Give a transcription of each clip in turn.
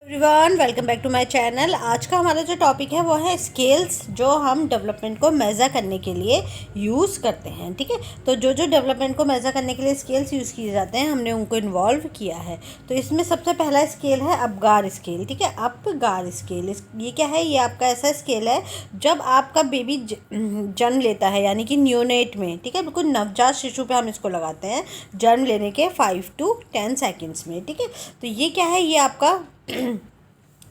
Everyone, welcome back to my channel. आज का हमारा जो टॉपिक है वो है स्केल्स, जो हम डेवलपमेंट को मेज़र करने के लिए यूज़ करते हैं। ठीक है, तो जो जो डेवलपमेंट को मेज़र करने के लिए स्केल्स यूज़ किए जाते हैं, हमने उनको इन्वॉल्व किया है। तो इसमें सबसे पहला स्केल है अपगार स्केल। ठीक है, अपगार स्केल, ये क्या है? ये आपका ऐसा स्केल है जब आपका बेबी जन्म लेता है, यानी कि न्यूनेट में। ठीक है, बिल्कुल नवजात शिशु पे हम इसको लगाते हैं जन्म लेने के 5 to 10 सेकेंड्स में। ठीक है, तो ये क्या है? ये आपका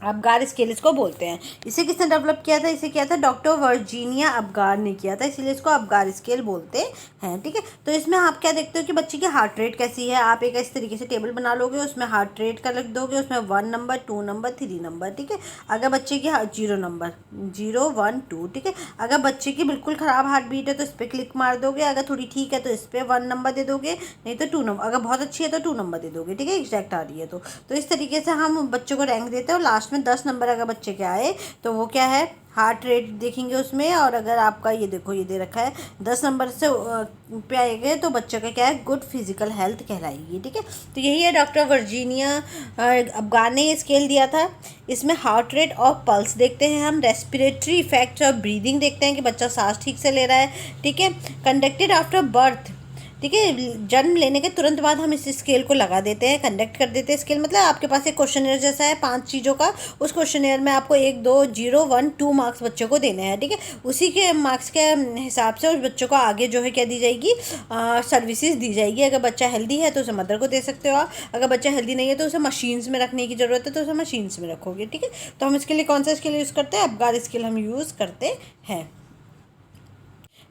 अपगार स्केल इसको बोलते हैं। इसे किसने डेवलप किया था? इसे किया था डॉक्टर वर्जीनिया अपगार ने किया था, इसीलिए इसको अपगार स्केल बोलते हैं। ठीक है, तो इसमें आप क्या देखते हो कि बच्चे की हार्ट रेट कैसी है। आप एक इस तरीके से टेबल बना लोगे, उसमें हार्ट रेट का लिख दोगे, उसमें 1 नंबर, 2 नंबर, 3 नंबर। ठीक है, अगर बच्चे की 0 नंबर, 0 1 2। ठीक है, अगर बच्चे की बिल्कुल ख़राब हार्ट बीट है तो इस पर क्लिक मार दोगे, अगर थोड़ी ठीक है तो इस पर 1 नंबर दे दोगे, नहीं तो 2 नंबर, अगर बहुत अच्छी है तो 2 नंबर दे दोगे। ठीक है, एग्जैक्ट आ रही है तो इस तरीके से हम बच्चों को रैंक देते हैं। और लास्ट में 10 नंबर अगर बच्चे के आए तो वो क्या है? हार्ट रेट देखेंगे उसमें। और अगर आपका ये देखो, ये दे रखा है 10 नंबर से पे आएंगे तो बच्चे का क्या है? गुड फिजिकल हेल्थ कहलाएगी। ठीक है, तो यही है, डॉक्टर वर्जीनिया अपगार ने ये स्केल दिया था। इसमें हार्ट रेट और पल्स देखते हैं हम, रेस्पिरेटरी इफेक्ट्स और ब्रीदिंग देखते हैं कि बच्चा सांस ठीक से ले रहा है। ठीक है, कंडक्टेड आफ्टर बर्थ। ठीक है, जन्म लेने के तुरंत बाद हम इस स्केल को लगा देते हैं, कंडक्ट कर देते हैं। स्केल मतलब आपके पास एक क्वेश्चनेयर जैसा है 5 चीज़ों का। उस क्वेश्चनेयर में आपको 1 2 0 1 2 मार्क्स बच्चों को देने हैं। ठीक है, उसी के मार्क्स के हिसाब से उस बच्चों को आगे जो है क्या दी जाएगी? सर्विसेज दी जाएगी। अगर बच्चा हेल्दी है तो उसे मदर को दे सकते हो आप। अगर बच्चा हेल्दी नहीं है तो उसे मशीन्स में रखने की ज़रूरत है तो उसे मशीन्स में रखोगे। ठीक है, तो हम इसके लिए कौन सा स्केल यूज़ करते हैं? अपगार स्केल हम यूज़ करते हैं।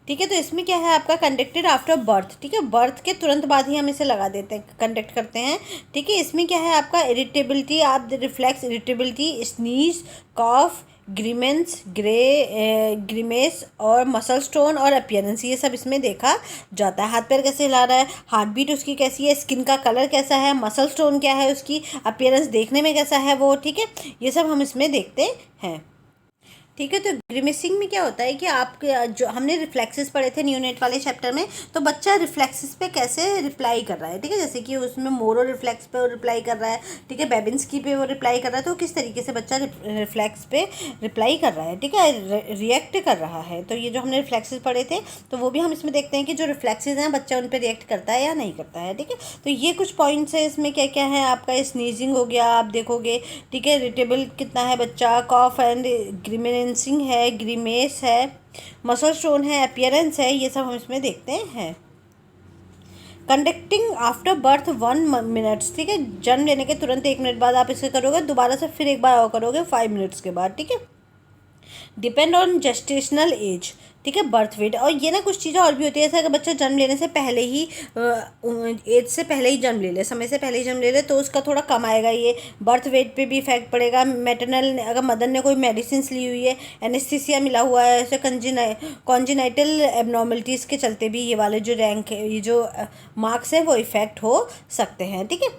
ठीक है, तो इसमें क्या है आपका? Conducted after birth. ठीक है, बर्थ के तुरंत बाद ही हम इसे लगा देते हैं, कंडक्ट करते हैं। ठीक है, इसमें क्या है आपका? इरिटेबिलिटी, आप रिफ्लेक्स इरिटेबिलिटी, स्नीज, कॉफ, ग्रीमेस और मसल स्टोन और अपीयरेंस, ये सब इसमें देखा जाता है। हाथ पैर कैसे हिला रहा है, हार्ट बीट उसकी कैसी है, स्किन का कलर कैसा है, मसल स्टोन क्या है उसकी, अपीयरेंस देखने में कैसा है वो। ठीक है, ये सब हम इसमें देखते हैं। ठीक है, तो ग्रिमेसिंग में क्या होता है कि आप जो हमने रिफ्लेक्सेस पढ़े थे न्यूनेट वाले चैप्टर में, तो बच्चा रिफ्लेक्सेस पे कैसे रिप्लाई कर रहा है। ठीक है, जैसे कि उसमें मोरो रिफ्लेक्स पे वो रिप्लाई कर रहा है। ठीक है, बेबिंस्की पे वो रिप्लाई कर रहा है, तो किस तरीके से बच्चा रिफ्लेक्स पे रिप्लाई कर रहा है। ठीक है, रिएक्ट कर रहा है। तो ये जो हमने रिफ्लेक्सेस पढ़े थे तो वो भी हम इसमें देखते हैं कि जो रिफ्लेक्सेस हैं बच्चा उन पर रिएक्ट करता है या नहीं करता है। ठीक है, तो ये कुछ पॉइंट्स है इसमें। क्या क्या है आपका? स्नीजिंग हो गया, आप देखोगे। ठीक है, इरिटेबल कितना है बच्चा, कॉफ एंड ग्रिमेंसिंग है, ग्रीमेस है, मसल स्टोन है, अपीयरेंस है, ये सब हम इसमें देखते हैं। Conducting after birth 1 minutes. ठीक है, जन्म लेने के तुरंत 1 मिनट बाद आप इसे करोगे, दोबारा से फिर एक बार और करोगे 5 मिनट्स के बाद। ठीक है, डिपेंड ऑन जेस्टेशनल एज। ठीक है, बर्थ वेट। और ये ना कुछ चीज़ें और भी होती है, जैसे अगर बच्चा जन्म लेने से पहले ही एज से पहले ही जन्म ले ले, समय से पहले ही जन्म ले ले, तो उसका थोड़ा कम आएगा। ये बर्थ वेट पे भी इफेक्ट पड़ेगा। मैटरनल, अगर मदर ने कोई मेडिसिन ली हुई है, एनेस्थीसिया मिला हुआ है, ऐसे कॉन्जिनाइटल एबनॉर्मलिटीज़ के चलते भी ये वाले जो रैंक है, ये जो मार्क्स है वो इफेक्ट हो सकते हैं। ठीक है,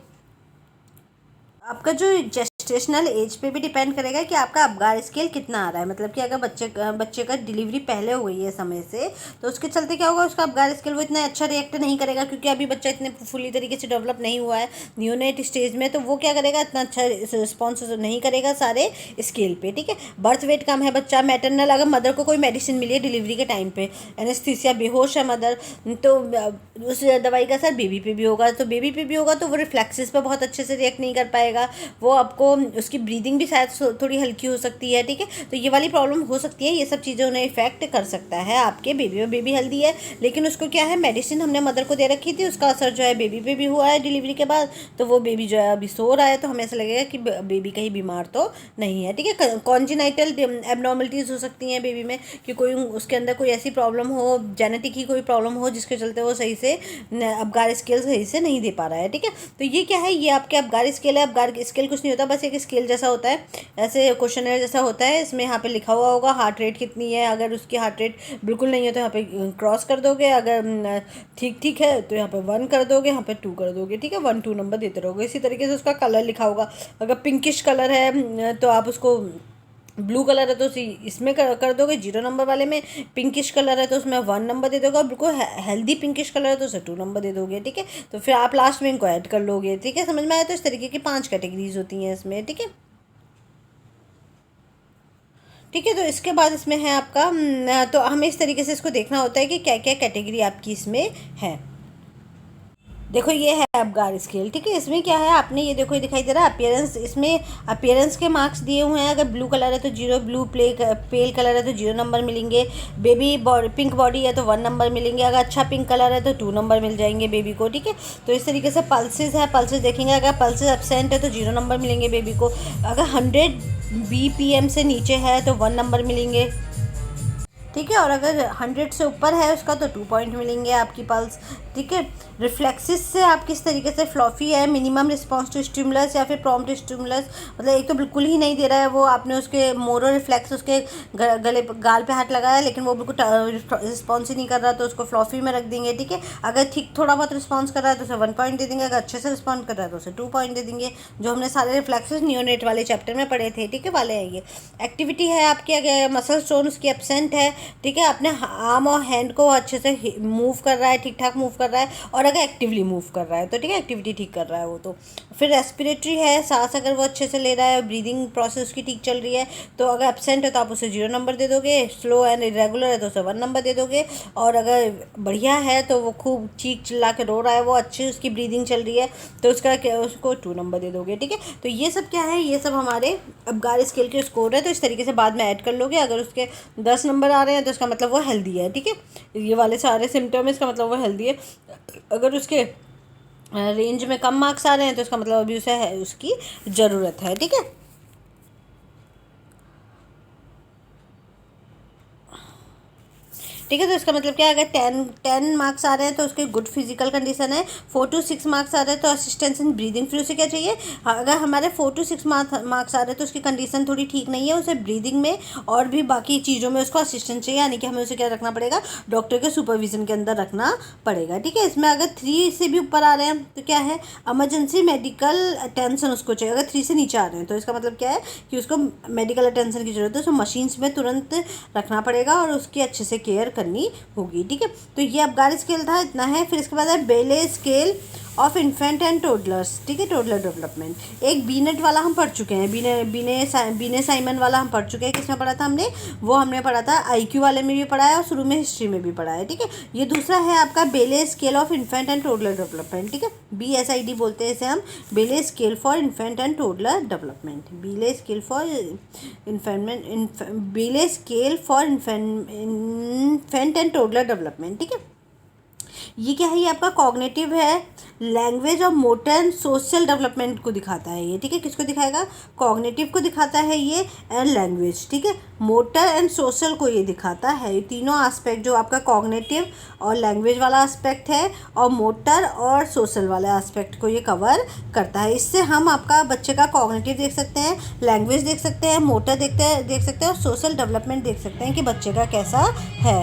आपका जो जेस्टेशनल एज पे भी डिपेंड करेगा कि आपका अपगार स्केल कितना आ रहा है। मतलब कि अगर बच्चे का डिलीवरी पहले हो गई है समय से, तो उसके चलते क्या होगा? उसका अपगार स्केल वो इतना अच्छा रिएक्ट नहीं करेगा, क्योंकि अभी बच्चा इतने फुली तरीके से डेवलप नहीं हुआ है न्यूनेट स्टेज में, तो वो क्या करेगा? इतना अच्छा रिस्पॉन्स नहीं करेगा सारे स्केल पे। ठीक है, बर्थ वेट कम है बच्चा, मैटरनल, अगर मदर को कोई मेडिसिन मिली है डिलीवरी के टाइम पे, एनेस्थीसिया, बेहोश है मदर, तो उस दवाई का असर बेबी पे भी होगा। तो बेबी पे भी होगा तो वो रिफ्लेक्सेस पे बहुत अच्छे से रिएक्ट नहीं कर पाएगा। वो आपको, उसकी ब्रीदिंग भी शायद थोड़ी हल्की हो सकती है। ठीक है, तो ये वाली प्रॉब्लम हो सकती है। ये सब चीज़ें उन्हें इफेक्ट कर सकता है आपके बेबी में। बेबी हेल्दी है लेकिन उसको क्या है? मेडिसिन हमने मदर को दे रखी थी, उसका असर जो है बेबी पे भी हुआ है डिलीवरी के बाद, तो वो बेबी जो है अभी सो रहा है, तो हमें ऐसा लगेगा कि बेबी कहीं बीमार तो नहीं है। ठीक है, कॉन्जिनाइटल एबनॉर्मलिटीज़ हो सकती हैं बेबी में, कि कोई उसके अंदर कोई ऐसी प्रॉब्लम हो, जेनेटिक ही कोई प्रॉब्लम हो, जिसके चलते वो सही से अपगार स्केल सही से नहीं दे पा रहा है। ठीक है, तो ये क्या है? ये आपके अपगार स्केल है। अपगार स्केल कुछ नहीं होता, बस एक स्केल जैसा होता है, ऐसे क्वेश्चनर जैसा होता है। इसमें यहाँ पे लिखा हुआ होगा हार्ट रेट कितनी है। अगर उसकी हार्ट रेट बिल्कुल नहीं है तो यहाँ पे क्रॉस कर दोगे, अगर ठीक ठीक है तो यहाँ पे 1 कर दोगे, यहाँ पे 2 कर दोगे। ठीक है, 1 2 नंबर देते रहोगे। इसी तरीके से उसका कलर लिखा होगा, अगर पिंकिश कलर है तो आप उसको, ब्लू कलर है तो इसमें कर दोगे 0 नंबर वाले में, पिंकिश कलर है तो उसमें 1 नंबर दे दोगे, और बिल्कुल हेल्दी पिंकिश कलर है तो उसे 2 नंबर दे दोगे। ठीक है, तो फिर आप लास्ट में इनको ऐड कर लोगे। ठीक है, समझ में आया? तो इस तरीके की 5 कैटेगरीज होती हैं इसमें। ठीक है, ठीक है। तो इसके बाद इसमें है आपका तो हमें इस तरीके से इसको देखना होता है कि क्या क्या कैटेगरी आपकी इसमें है। देखो ये है अबगार स्केल, ठीक है। इसमें क्या है, आपने ये देखो, ये दिखाई दे रहा है अपीयरेंस, इसमें अपीयरेंस के मार्क्स दिए हुए हैं। अगर ब्लू कलर है तो 0, ब्लू पेल कलर है तो 0 नंबर मिलेंगे। बेबी पिंक बॉडी है तो 1 नंबर मिलेंगे। अगर अच्छा पिंक कलर है तो 2 नंबर मिल जाएंगे बेबी को, ठीक है। तो इस तरीके से पल्सेस है, पल्सेस देखेंगे, अगर पल्सेस एब्सेंट है तो 0 नंबर मिलेंगे बेबी को। अगर 100 BPM से नीचे है तो 1 नंबर मिलेंगे, ठीक है। और अगर 100 से ऊपर है उसका तो 2 पॉइंट मिलेंगे आपकी पल्स, ठीक है। रिफ्लेक्सिस से आप किस तरीके से, फ्लॉफी है, मिनिमम रिस्पांस टू स्टिमुलस या फिर प्रॉम्प्ट स्टिमुलस, मतलब एक तो बिल्कुल ही नहीं दे रहा है वो, आपने उसके मोरो रिफ्लेक्स उसके गले गाल पे हाथ लगाया लेकिन वो बिल्कुल रिस्पॉन्स ही नहीं कर रहा तो उसको फ्लॉफी में रख देंगे, ठीक है। अगर ठीक थोड़ा बहुत रिस्पॉन्स कर रहा है तो उसे 1 पॉइंट दे देंगे। अगर अच्छे से रिस्पॉन्ड कर रहा है तो उसे 2 पॉइंट दे देंगे, जो हमने सारे रिफ्लेक्सेस नियोनेट वाले चैप्टर में पढ़े थे, ठीक है, वाले हैं ये। एक्टिविटी है आपकी, अगर मसल स्टोन उसकी एब्सेंट है, ठीक है, अपने आर्म और हैंड को अच्छे से मूव कर रहा है, ठीक ठाक मूव कर रहा है, और अगर एक्टिवली मूव कर रहा है तो ठीक है, एक्टिविटी ठीक कर रहा है वो तो। फिर रेस्पिरेटरी है, सांस अगर वो अच्छे से ले रहा है, ब्रीदिंग प्रोसेस की ठीक चल रही है तो अगर एब्सेंट है तो आप उसे 0 नंबर दे दोगे। स्लो एंड इरेगुलर है तो उसे 1 नंबर दे दोगे। और अगर बढ़िया है तो वो खूब चीख चिल्ला के रो रहा है, वो अच्छी उसकी ब्रीदिंग चल रही है तो उसको 2 नंबर दे दोगे, ठीक है। तो ये सब क्या है, ये सब हमारे अबगार स्केल के स्कोर है। तो इस तरीके से बाद में ऐड कर लोगे। अगर उसके 10 नंबर आ रहे हैं तो इसका मतलब वो हेल्दी है, ठीक है। ये वाले सारे सिम्टम है, इसका मतलब वो हेल्दी है। अगर उसके रेंज में कम मार्क्स आ रहे हैं तो इसका मतलब अभी उसे है, उसकी ज़रूरत है, ठीक है। ठीक है। तो इसका मतलब क्या है, अगर 10 मार्क्स आ रहे हैं तो उसके गुड फिजिकल कंडीशन है। 4 to 6 मार्क्स आ रहे हैं तो असिस्टेंस इन ब्रीदिंग। फिर उसे क्या चाहिए, अगर हमारे 4 to 6 मार्क्स आ रहे हैं तो उसकी कंडीशन थोड़ी ठीक नहीं है, उसे ब्रीदिंग में और भी बाकी चीज़ों में उसको असिस्टेंस चाहिए, यानी कि हमें उसे क्या रखना पड़ेगा, डॉक्टर के सुपरविजन के अंदर रखना पड़ेगा, ठीक है। इसमें अगर 3 से भी ऊपर आ रहे हैं तो क्या है, इमरजेंसी मेडिकल अटेंशन उसको चाहिए। अगर 3 से नीचे आ रहे हैं तो इसका मतलब क्या है कि उसको मेडिकल अटेंशन की जरूरत है, उसको मशीन्स में तुरंत रखना पड़ेगा और उसकी अच्छे से केयर करनी होगी, ठीक है। तो ये अबगार स्केल था, इतना है। फिर इसके बाद है बेले scale of infant and toddlers, ठीक है, टोडलर डेवलपमेंट। एक बीनेट वाला हम पढ़ चुके हैं, बीने साइमन वाला हम पढ़ चुके हैं। किसमें पढ़ा था हमने, वो हमने पढ़ा था IQ वाले में भी पढ़ा है और शुरू में हिस्ट्री में भी पढ़ा है, ठीक है। ये दूसरा है आपका Bayley scale of infant and toddler development, ठीक है। BSID बोलते हैं इसे हम, Bayley scale for infant and toddler development. Bayley scale for infant and toddler development, ठीक है। ये क्या है, ये आपका कॉग्निटिव है, लैंग्वेज और मोटर एंड सोशल डेवलपमेंट को दिखाता है ये, ठीक है। किसको दिखाएगा, कॉग्निटिव को दिखाता है ये, एंड लैंग्वेज, ठीक है। मोटर एंड सोशल को ये दिखाता है, ये तीनों एस्पेक्ट, जो आपका कॉग्निटिव और लैंग्वेज वाला एस्पेक्ट है और मोटर और सोशल वाला एस्पेक्ट को ये कवर करता है। इससे हम आपका बच्चे का कॉग्निटिव देख सकते हैं, लैंग्वेज देख सकते हैं, मोटर देख सकते हैं और सोशल डेवलपमेंट देख सकते हैं कि बच्चे का कैसा है,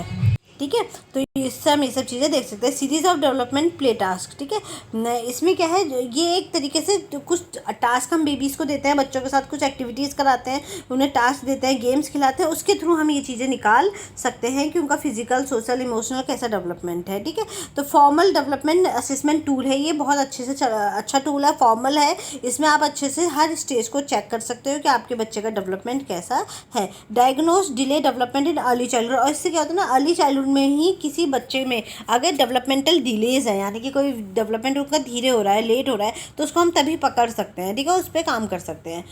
ठीक है। तो इससे हम ये सब चीज़ें देख सकते हैं। Series of development play task, ठीक है। इसमें क्या है, ये एक तरीके से कुछ टास्क हम बेबीज़ को देते हैं, बच्चों के साथ कुछ एक्टिविटीज़ कराते हैं, उन्हें टास्क देते हैं, गेम्स खिलाते हैं, उसके थ्रू हम ये चीज़ें निकाल सकते हैं कि उनका फिजिकल, सोशल, इमोशनल कैसा डेवलपमेंट है, ठीक है। तो फॉर्मल डेवलपमेंट असेसमेंट टूल है ये, बहुत अच्छे से अच्छा टूल है, फॉर्मल है। इसमें आप अच्छे से हर स्टेज को चेक कर सकते हो कि आपके बच्चे का डेवलपमेंट कैसा है। Diagnose delay development in early childhood, और इससे क्या होता है ना, अर्ली चाइल्डहुड में ही किसी बच्चे में अगर डेवलपमेंटल डिलेज है, यानी कि कोई डेवलपमेंट उनका धीरे हो रहा है, लेट हो रहा है, तो उसको हम तभी पकड़ सकते हैं, ठीक है, उस पर काम कर सकते हैं।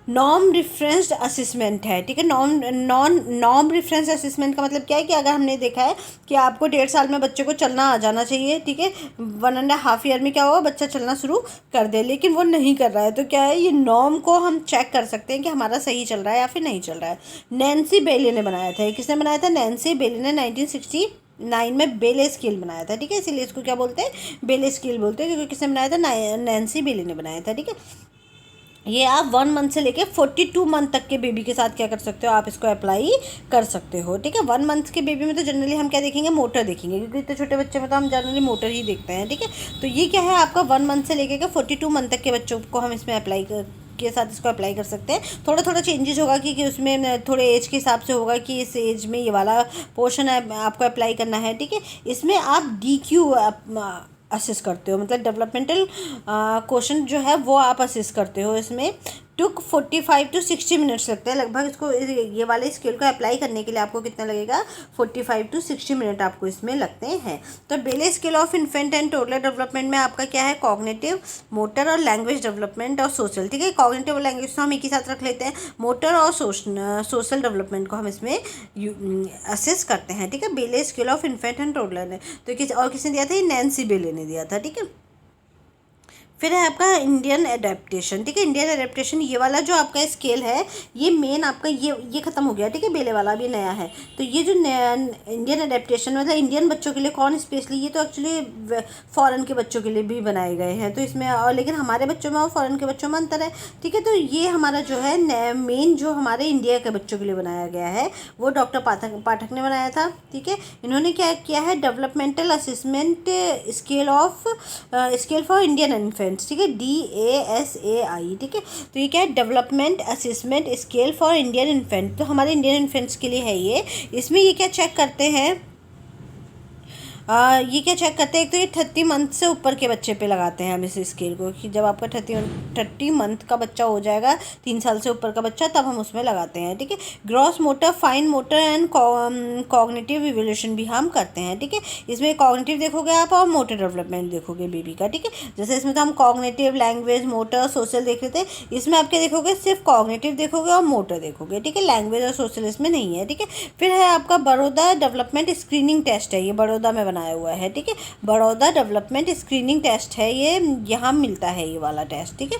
नॉर्म रिफरेंस्ड असेसमेंट है, ठीक है। नॉर्म रिफरेंस असेसमेंट का मतलब क्या है कि अगर हमने देखा है कि आपको 1.5 साल में बच्चे को चलना आ जाना चाहिए, ठीक है, 1.5 ईयर में क्या होगा, बच्चा चलना शुरू कर दे, लेकिन वो नहीं कर रहा है, तो क्या है, ये नॉर्म को हम चेक कर सकते हैं कि हमारा सही चल रहा है या फिर नहीं चल रहा है। नैन्सी बेले ने बनाया था, किसने बनाया था, नैन्सी बेले ने 1969 में बेले स्केल बनाया था, ठीक है। इसीलिए इसको क्या बोलते हैं, बेले स्केल बोलते हैं, क्योंकि किसने बनाया था, नैन्सी बेले ने बनाया था, ठीक है। ये आप 1 मंथ से लेके 42 मंथ तक के बेबी के साथ क्या कर सकते हो, आप इसको अप्लाई कर सकते हो, ठीक है। 1 मंथ के बेबी में तो जनरली हम क्या देखेंगे, मोटर देखेंगे, क्योंकि इतने छोटे बच्चे में तो हम जनरली मोटर ही देखते हैं, ठीक है। तो ये क्या है, आपका 1 मंथ से लेके 42 मंथ तक के बच्चों को हम इसमें अप्लाई के साथ इसको अप्लाई कर सकते हैं। थोड़ा थोड़ा चेंजेस होगा कि उसमें थोड़े एज के हिसाब से होगा कि इस एज में ये वाला पोर्शन है आपको अप्लाई करना है, ठीक है। इसमें आप DQ असिस्ट करते हो, मतलब डेवलपमेंटल क्वेश्चन जो है वो आप असिस्ट करते हो इसमें। टुक 45 to 60 मिनट्स लगते हैं लगभग इसको, ये वाले स्केल को अप्लाई करने के लिए आपको कितना लगेगा, 45 to 60 मिनट आपको इसमें लगते हैं। तो बेले scale of infant and toddler development में आपका क्या है, कॉग्निटिव, मोटर और लैंग्वेज डेवलपमेंट और सोशल। ठीक है, कॉग्निटिव और लैंग्वेज तो हम एक ही साथ रख लेते हैं, मोटर और सोशल डेवलपमेंट को हम इसमें असेस करते हैं। ठीक है, बेले scale of infant and toddler ने तो किसने दिया था, ये नैन्सी बेले ने दिया था। ठीक है, फिर है आपका इंडियन एडेप्टेशन। ठीक है, इंडियन एडेप्टेशन ये वाला जो आपका स्केल है, ये मेन आपका ये ख़त्म हो गया। ठीक है, बेले वाला भी नया है। तो ये जो नया इंडियन एडेप्टेशन मतलब इंडियन बच्चों के लिए कौन स्पेशली, ये तो एक्चुअली फॉरेन के बच्चों के लिए भी बनाए गए हैं, तो इसमें और लेकिन हमारे बच्चों में और फॉरेन के बच्चों में अंतर है। ठीक है, तो ये हमारा जो है मेन जो हमारे इंडिया के बच्चों के लिए बनाया गया है वो डॉक्टर पाठक ने बनाया था। ठीक है, इन्होंने क्या किया है, developmental assessment scale for Indian infant. ठीक है, DASAI। ठीक है, तो ये क्या है, development assessment scale for Indian infant. तो हमारे इंडियन इन्फेंट्स के लिए है ये। इसमें ये क्या चेक करते हैं, ये क्या चेक करते हैं, एक तो ये 30 मंथ से ऊपर के बच्चे पे लगाते हैं हम इस स्केल को, कि जब आपका 30 मंथ का बच्चा हो जाएगा, 3 साल से ऊपर का बच्चा, तब हम उसमें लगाते हैं। ठीक है, gross motor, fine motor and cognitive evolution भी हम करते हैं। ठीक है, इसमें कॉग्निटिव देखोगे आप और मोटर डेवलपमेंट देखोगे बेबी का। ठीक है, जैसे इसमें तो हम कॉग्निटिव, लैंग्वेज, मोटर, सोशल देख रहे थे, इसमें आप क्या देखोगे, सिर्फ कॉग्निटिव देखोगे और मोटर देखोगे। ठीक है, लैंग्वेज और सोशल इसमें नहीं है। ठीक है, फिर है आपका बड़ौदा डेवलपमेंट स्क्रीनिंग टेस्ट है, ये बड़ौदा में बनाया हुआ है। ठीक है, बड़ौदा डेवलपमेंट स्क्रीनिंग टेस्ट है, ये यहाँ मिलता है ये वाला टेस्ट। ठीक है,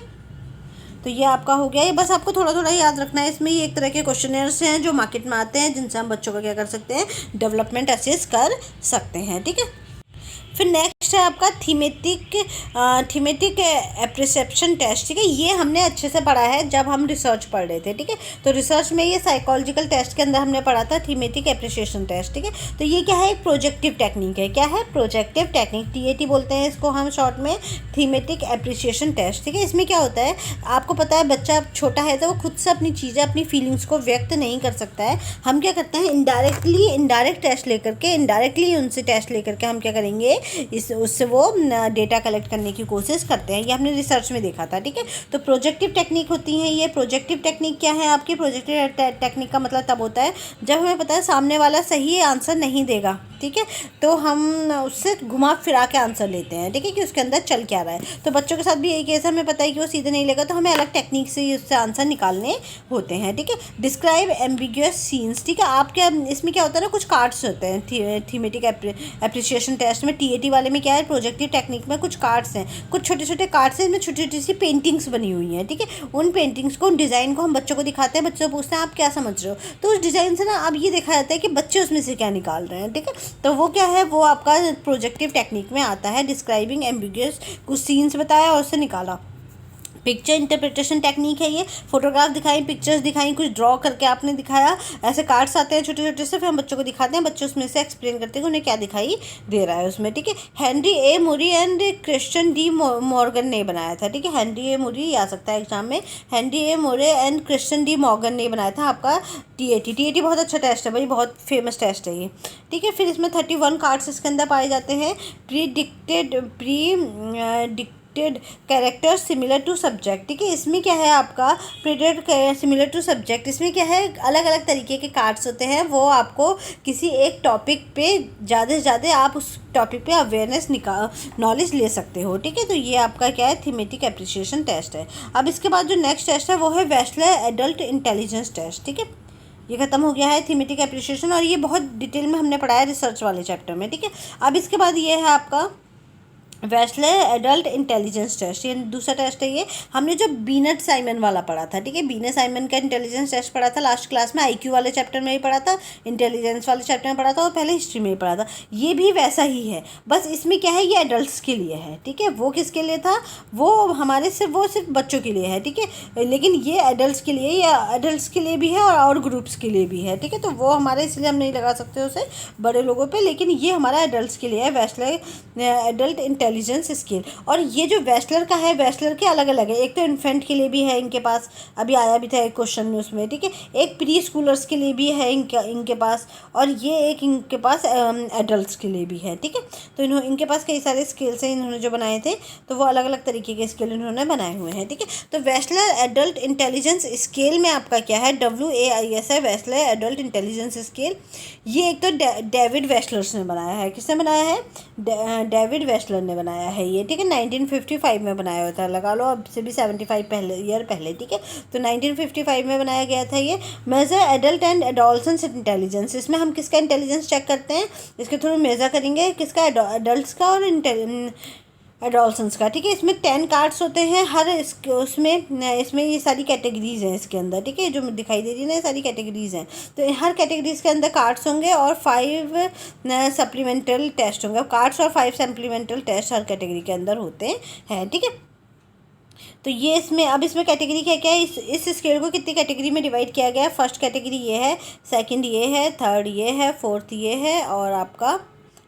तो ये आपका हो गया। ये बस आपको थोड़ा थोड़ा याद रखना है, इसमें ये एक तरह के क्वेश्चनर्स हैं जो मार्केट में आते हैं, जिनसे हम बच्चों का क्या कर सकते हैं, डेवलपमेंट असेस कर सकते हैं। ठीक है, फिर नेक्स्ट है आपका थीमेटिक एप्रिसेप्शन टेस्ट। ठीक है, ये हमने अच्छे से पढ़ा है जब हम रिसर्च पढ़ रहे थे। ठीक है, तो रिसर्च में ये साइकोलॉजिकल टेस्ट के अंदर हमने पढ़ा था थीमेटिक एप्रिसिएशन टेस्ट। ठीक है, तो ये क्या है, एक प्रोजेक्टिव टेक्निक है। क्या है, प्रोजेक्टिव टेक्निक, TAT बोलते हैं इसको हम शॉर्ट में, थीमेटिक एप्रिसिएशन टेस्ट। ठीक है, इसमें क्या होता है, आपको पता है बच्चा छोटा है तो वो खुद से अपनी चीज़ें, अपनी फीलिंग्स को व्यक्त नहीं कर सकता है। हम क्या करते हैं, इनडायरेक्ट टेस्ट लेकर के, इनडायरेक्टली उनसे टेस्ट लेकर के हम क्या करेंगे, उससे वो डेटा कलेक्ट करने की कोशिश करते हैं। ये हमने रिसर्च में देखा था। ठीक है, तो प्रोजेक्टिव टेक्निक होती है ये। प्रोजेक्टिव टेक्निक क्या है आपकी, प्रोजेक्टिव टेक्निक का मतलब तब होता है जब हमें पता है सामने वाला सही आंसर नहीं देगा। ठीक है, तो हम उससे घुमा फिरा के आंसर लेते हैं। ठीक है, कि उसके अंदर चल क्या रहा है। तो बच्चों के साथ भी यही केस है, हमें पता है कि वो सीधे नहीं लेगा, तो हमें अलग टेक्निक से उससे आंसर निकालने होते हैं। ठीक है, डिस्क्राइब एम्बिग्यूअस सीन्स। ठीक है, आप क्या, इसमें क्या होता है ना, कुछ कार्ड्स होते हैं थीमेटिक एप्रिसिएशन टेस्ट में। TAT वाले में क्या है, प्रोजेक्टिव टेक्निक में कुछ कार्ड्स हैं, कुछ छोटे छोटे कार्ड्स हैं, इसमें छोटी छोटी सी पेंटिंग्स बनी हुई हैं। ठीक है, उन पेंटिंग्स को, उन डिज़ाइन को हम बच्चों को दिखाते हैं, बच्चों से पूछते हैं आप क्या समझ रहे हो, तो उस डिज़ाइन से ना अब ये देखा जाता है कि बच्चे उसमें से क्या निकाल रहे हैं। ठीक है, तो वो क्या है, वो आपका प्रोजेक्टिव टेक्निक में आता है। डिस्क्राइबिंग एम्बिग्यूअस, कुछ सीन्स बताया और उससे निकाला। पिक्चर इंटरप्रिटेशन टेक्निक है ये, फोटोग्राफ दिखाई, पिक्चर्स दिखाई, कुछ ड्रॉ करके आपने दिखाया, ऐसे कार्ड्स आते हैं छोटे छोटे से, फिर हम बच्चों को दिखाते हैं, बच्चे उसमें से एक्सप्लेन करते हैं कि उन्हें क्या दिखाई दे रहा है उसमें। ठीक है, Henry A Muri and Christian De Morgan ने बनाया था। ठीक है, हेनरी ए मूरी आ सकता है एग्जाम में, Henry A Moore and Christian De Morgan ने बनाया था आपका TAT बहुत अच्छा टेस्ट है भाई, बहुत फेमस टेस्ट है ये। ठीक है, फिर इसमें 31 कार्ड्स इसके अंदर पाए जाते हैं। प्रीडिक्टेड कैरेक्टर सिमिलर टू सब्जेक्ट। ठीक है, इसमें क्या है आपका प्रीडिक्टेड सिमिलर टू सब्जेक्ट, इसमें क्या है, अलग अलग तरीके के कार्ड्स होते हैं, वो आपको किसी एक टॉपिक पे ज़्यादा से ज़्यादा आप उस टॉपिक पे अवेयरनेस नॉलेज ले सकते हो। ठीक है, तो ये आपका क्या है, थीमेटिक एप्रिसिएशन टेस्ट है। अब इसके बाद जो नेक्स्ट टेस्ट है वो है वेस्लर एडल्ट इंटेलिजेंस टेस्ट। ठीक है, ये खत्म हो गया है थीमेटिक एप्रिसिएशन, और ये बहुत डिटेल में हमने पढ़ाया रिसर्च वाले चैप्टर में। ठीक है, अब इसके बाद ये है आपका वेस्लर एडल्ट इंटेलिजेंस टेस्ट, ये दूसरा टेस्ट है। ये हमने जो बीनट साइमन वाला पढ़ा था। ठीक है, बीनट साइमन का इंटेलिजेंस टेस्ट पढ़ा था लास्ट क्लास में, IQ वाले चैप्टर में ही पढ़ा था, इंटेलिजेंस वाले चैप्टर में पढ़ा था, और पहले हिस्ट्री में ही पढ़ा था। ये भी वैसा ही है, बस इसमें क्या है, ये एडल्ट्स के लिए है। ठीक है, वो किसके लिए था, वो हमारे सिर्फ बच्चों के लिए है। ठीक है, लेकिन ये एडल्ट्स के लिए, ये एडल्ट्स के लिए भी है और ग्रुप्स के लिए भी है। ठीक है, तो वो हमारे इसलिए हम नहीं लगा सकते उसे बड़े लोगों पर, लेकिन ये हमारा एडल्ट्स के लिए है, वेस्लर एडल्ट इंटेलिजेंस स्केल। और ये जो वेस्लर का है, वेस्लर के अलग अलग है, एक तो इन्फेंट के लिए भी है इनके पास, अभी आया भी था एक क्वेश्चन में उसमें, ठीक है। एक प्री स्कूलर्स के लिए भी है इनके पास, और ये एक इनके पास एडल्ट्स के लिए भी है, ठीक है। तो इनके पास कई सारे स्केल्स हैं इन्होंने जो बनाए थे, तो वो अलग अलग तरीके के स्केल इन्होंने बनाए हुए हैं, ठीक है। तो वेस्लर एडल्ट इंटेलिजेंस स्केल में आपका क्या है, WAIS है, वेस्लर एडल्ट इंटेलिजेंस स्केल। ये एक तो डेविड वेस्लर्स ने बनाया है। किसने बनाया है? डेविड वेस्लर ने बनाया है ये, ठीक है। 1955 में बनाया हुआ था, लगा लो अब से भी 75 ईयर पहले, ठीक है। तो 1955 में बनाया गया था ये। Major adult and adolescence intelligence, इसमें हम किसका इंटेलिजेंस चेक करते हैं, इसके थ्रू मेजर करेंगे किसका, एडल्ट्स का और एडोलसेंस का, ठीक है। इसमें 10 कार्ड्स होते हैं हर इसमें ये सारी कैटेगरीज हैं इसके अंदर, ठीक है। जो दिखाई दे रही है ना, ये सारी कैटेगरीज हैं। तो हर कैटेगरीज के अंदर कार्ड्स होंगे और 5 सप्लीमेंटल टेस्ट होंगे। कार्ड्स और 5 सप्लीमेंटल टेस्ट हर कैटेगरी के अंदर होते हैं, ठीक है। तो ये इसमें कैटेगरी क्या क्या है, इस स्केल को कितनी कैटेगरी में डिवाइड किया गया है। फर्स्ट कैटेगरी ये है, सेकंड ये है, थर्ड ये है, फोर्थ ये है, और आपका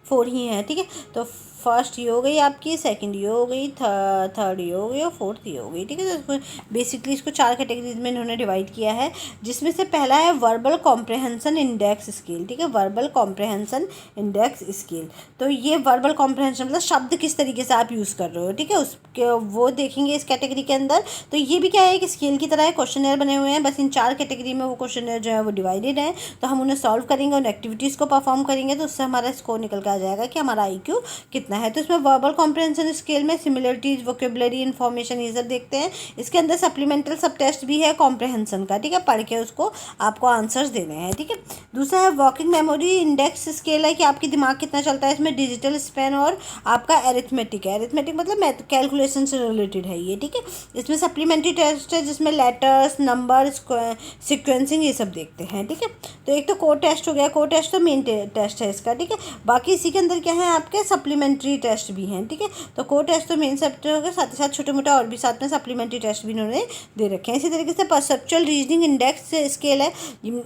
4 ही है, ठीक है। तो फर्स्ट ये हो गई आपकी, सेकंड ये हो गई, थर्ड ये हो गई, और फोर्थ ये हो गई, ठीक है। तो बेसिकली इसको 4 कैटेगरीज में इन्होंने डिवाइड किया है, जिसमें से पहला है वर्बल कॉम्प्रहेंसन इंडेक्स स्केल, ठीक है। वर्बल कॉम्प्रहेंसन इंडेक्स स्केल, तो ये वर्बल कॉम्प्रहेंशन मतलब शब्द किस तरीके से आप यूज़ कर रहे हो, ठीक है, उसके वो देखेंगे इस कैटेगरी के अंदर। तो ये भी क्या है कि स्केल की तरह है, क्वेश्चनर बने हुए हैं, बस इन 4 कैटेगरी में वो क्वेश्चनर जो है वो डिवाइडेड है। तो हम उन्हें सॉल्व करेंगे, उन एक्टिविटीज़ को परफॉर्म करेंगे, तो उससे हमारा स्कोर निकल के आ जाएगा कि हमारा IQ कितना है। तो इसमें वर्बल कॉम्प्रहेंशन स्केल में सिमिलरिटीज, वोकेबलरी, इन्फॉर्मेशन, ये सब देखते हैं। इसके अंदर सप्लीमेंटल सब टेस्ट भी है कॉम्प्रहेंशन का, ठीक है। पढ़ के उसको आपको आंसर्स देने हैं, ठीक है। दूसरा है वर्किंग मेमोरी इंडेक्स स्केल, है कि आपकी दिमाग कितना चलता है। इसमें डिजिटल स्पेन और आपका एरिथमेटिक है। एरिथमेटिक मतलब कैलकुलेशन से रिलेटेड है ये, ठीक है। इसमें सप्लीमेंट्री टेस्ट है जिसमें लेटर्स, नंबर, सिक्वेंसिंग, ये सब देखते हैं, ठीक है। तो एक तो कोड टेस्ट हो गया, कोड टेस्ट तो मेन टेस्ट है इसका, ठीक है। बाकी इसी के अंदर क्या है आपके सप्लीमेंट्री टेस्ट भी हैं, ठीक है। तो कोड टेस्ट तो मेन सब्जेक्ट हो गया, साथ ही साथ छोटे मोटा और भी साथ में सप्लीमेंट्री टेस्ट भी इन्होंने दे रखे हैं। इसी तरीके से परसेप्चुअल रीजनिंग इंडेक्स स्केल है,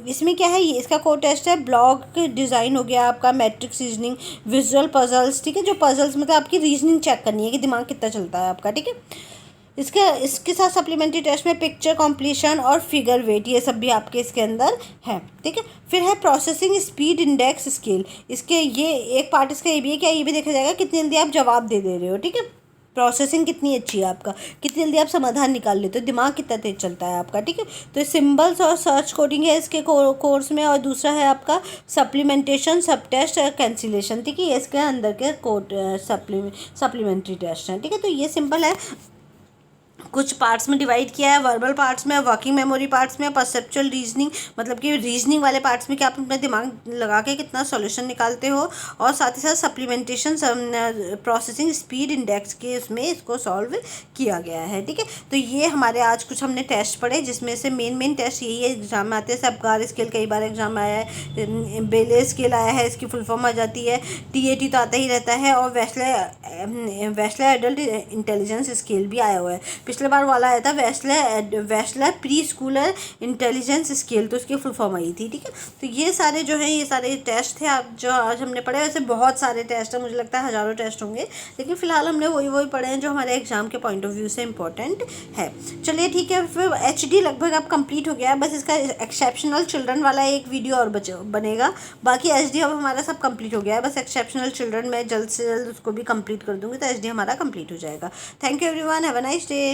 इसमें क्या है, ये इसका कोड टेस्ट है। ब्लॉक डिज़ाइन हो गया आपका, मैट्रिक्स रीजनिंग, विजुअल पजल्स, ठीक है। जो पजल्स मतलब आपकी रीजनिंग चेक करनी है कि दिमाग कितना चलता है आपका, ठीक है। इसके साथ सप्लीमेंट्री टेस्ट में पिक्चर कॉम्प्लीशन और फिगर वेट, ये सब भी आपके इसके अंदर है, ठीक है। फिर है प्रोसेसिंग स्पीड इंडेक्स स्केल, इसके ये एक पार्ट इसका ये भी है, क्या ये भी देखा जाएगा कितनी जल्दी आप जवाब दे रहे हो, ठीक है। प्रोसेसिंग कितनी अच्छी है आपका, कितनी जल्दी आप समाधान निकाल लेते हो, दिमाग कितना तेज चलता है आपका, ठीक है। तो सिंबल्स और सर्च कोडिंग है इसके कोर्स में। और दूसरा है आपका सप्लीमेंटेशन, सब टेस्ट और कैंसिलेशन, ठीक है। ये इसके अंदर के कोड सप्लीमेंट्री टेस्ट हैं, ठीक है। तो ये सिंपल है, कुछ पार्ट्स में डिवाइड किया है, वर्बल पार्ट्स में, वर्किंग मेमोरी पार्ट्स में, परसेप्चुअल रीजनिंग मतलब कि रीजनिंग वाले पार्ट्स में कि आप अपना दिमाग लगा के कितना सॉल्यूशन निकालते हो, और साथ ही साथ सप्लीमेंटेशन, प्रोसेसिंग स्पीड इंडेक्स के उसमें इसको सॉल्व किया गया है, ठीक है। तो ये हमारे आज कुछ हमने टेस्ट पढ़े, जिसमें से मेन टेस्ट यही है, एग्जाम में आते हैं। सबकार स्केल कई बार एग्जाम में आया है, बेले स्केल आया है, इसकी फुल फॉर्म आ जाती है, TAT तो आता ही रहता है, और वेस्लर एडल्ट इंटेलिजेंस स्केल भी आया हुआ है। पिछले बार वाला आया था Wechsler pre Schuler intelligence scale, तो उसकी फुल फॉर्म आई थी, ठीक है। तो ये सारे जो हैं, ये सारे टेस्ट थे आप जो आज हमने पढ़े। वैसे बहुत सारे टेस्ट हैं, मुझे लगता है हज़ारों टेस्ट होंगे, लेकिन फिलहाल हमने वही पढ़े हैं जो हमारे एग्जाम के पॉइंट ऑफ व्यू से इंपॉर्टेंट है। चलिए ठीक है, फिर HD लगभग अब कंप्लीट हो गया है, बस इसका एक्सेप्शनल चिल्ड्रन वाला एक वीडियो और बनेगा। बाकी HD अब हमारा सब कंप्लीट हो गया है, बस एक्सेप्शनल चिल्ड्रन मैं जल्द से जल्द उसको भी कंप्लीट कर दूँगी, तो HD हमारा कंप्लीट हो जाएगा। Thank you everyone, have a nice day.